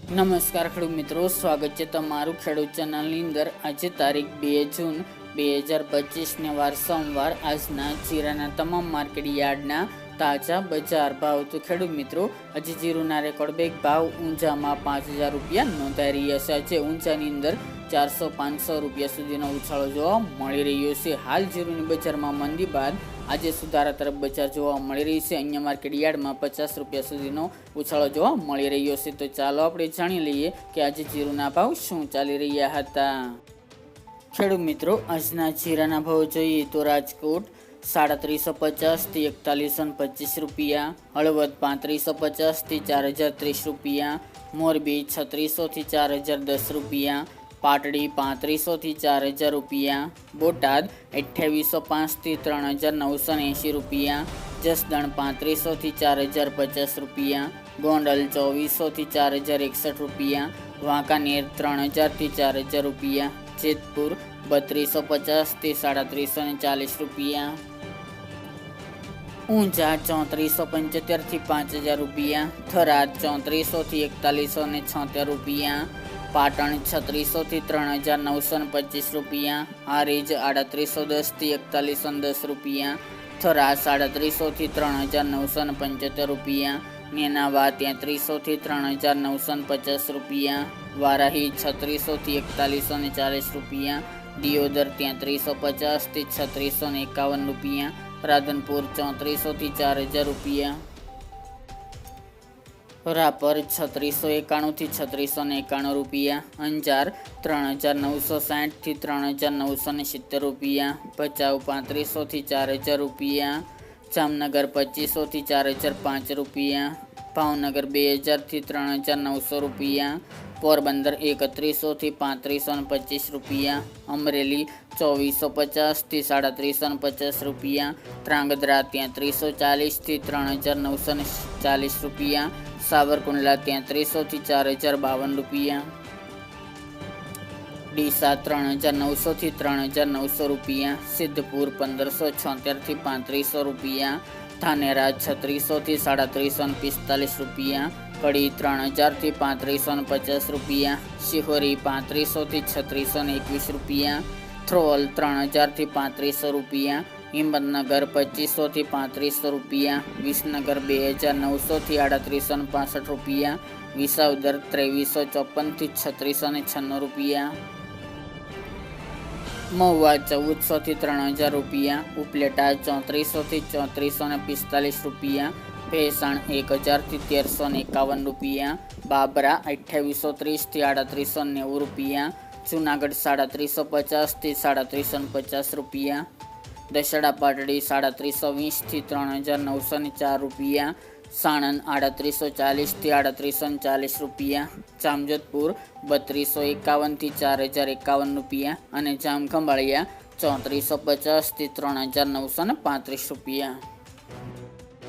નમસ્કાર ખેડૂત મિત્રો, સ્વાગત છે તમારું ખેડૂત ચેનલની અંદર। આજે તારીખ 2 જૂન 2025 ને વાર સોમવાર। આજના જીરાના તમામ માર્કેટ યાર્ડના તાજા બજાર ભાવ। તો ખેડૂત મિત્રો, આજે જીરુના રેકોર્ડ બેક ભાવ ઊંઝામાં 5000 રૂપિયા નોંધાઈ રહ્યા છે। આજે ઊંઝાની અંદર 400-500 રૂપિયા સુધીનો ઉછાળો જોવા મળી રહ્યો છે। હાલ જીરુની બજારમાં મંદી બાદ આજે સુધારા તરફ બજાર જોવા મળી રહી છે। અન્ય માર્કેટ યાર્ડમાં 50 રૂપિયા સુધીનો ઉછાળો જોવા મળી રહ્યો છે। તો ચાલો આપણે જાણી લઈએ કે આજે જીરુના ભાવ શું ચાલી રહ્યા હતા। ખેડૂત મિત્રો, આજના જીરાના ભાવ જોઈએ તો રાજકોટ 3750 થી 4125 રૂપિયા, હળવદ 3550 થી 4030 રૂપિયા, મોરબી 3600 થી 4010 રૂપિયા, પાટડી 3500 થી 4000 રૂપિયા, બોટાદ 2805 થી 3980 રૂપિયા, જસદણ 3500 થી 4050 રૂપિયા, ગોંડલ 2400 થી 4061 રૂપિયા, વાંકાનેર 3000 થી 4000 રૂપિયા, જેતપુર 3250 થી 3740 રૂપિયા, ઊંઝા 3475 થી 5000 રૂપિયા, થરાદ 3400 થી 4176 રૂપિયા, પાટણ 3600 થી 3925 રૂપિયા, હારીજ 3810 થી 4110 રૂપિયા, થરા 3700 થી 3975 રૂપિયા, નેનાવા 3300 થી 3950 રૂપિયા, વારાહી 3600 થી 4140 રૂપિયા, દિયોદર 3350 થી 3651 રૂપિયા, રાધનપુર 3400 થી 4000 રૂપિયા, રાપર 3691 થી 3691 રૂપિયા, અંજાર 3960 થી 3970 રૂપિયા, ભચાઉ 3500 થી 4000 રૂપિયા, જામનગર 2500 થી 4005 રૂપિયા, ભાવનગર 2000 થી 3900 રૂપિયા, પોરબંદર 3100 થી 3525 રૂપિયા, અમરેલી 2450 થી 3750 રૂપિયા, ધ્રાંગધ્રા 3340 થી 3940 રૂપિયા, સાવરકુંડલા 3300 થી 4052 રૂપિયા, ડીસા 3900 થી 3900 રૂપિયા, સિદ્ધપુર 1576 થી 3500 રૂપિયા, ધાનેરા 3600 થી 3745 રૂપિયા, કડી 3000 થી 3550 રૂપિયા, શિહોરી 3500 થી 3621 રૂપિયા, થ્રોલ 3000 થી 3500 રૂપિયા, હિંમતનગર 2500 થી 3500 રૂપિયા, વિસનગર 2900 થી 3865 રૂપિયા, વિસાવદર 2354 થી 3696 રૂપિયા, મહુવા 1400 થી 3000 રૂપિયા, ઉપલેટા 3400 થી 3445 રૂપિયા, ભેસાણ 1000 થી 1351 રૂપિયા, બાબરા 2830 થી 3890 રૂપિયા, જુનાગઢ 3750 થી 3750 રૂપિયા, દશેડા પાટડી 3720 થી 3904 રૂપિયા, સાણંદ 3840 થી 3840 રૂપિયા, જામજોધપુર 3251 થી 4051 રૂપિયા અને જામખંભાળિયા 3450 થી 3935 રૂપિયા।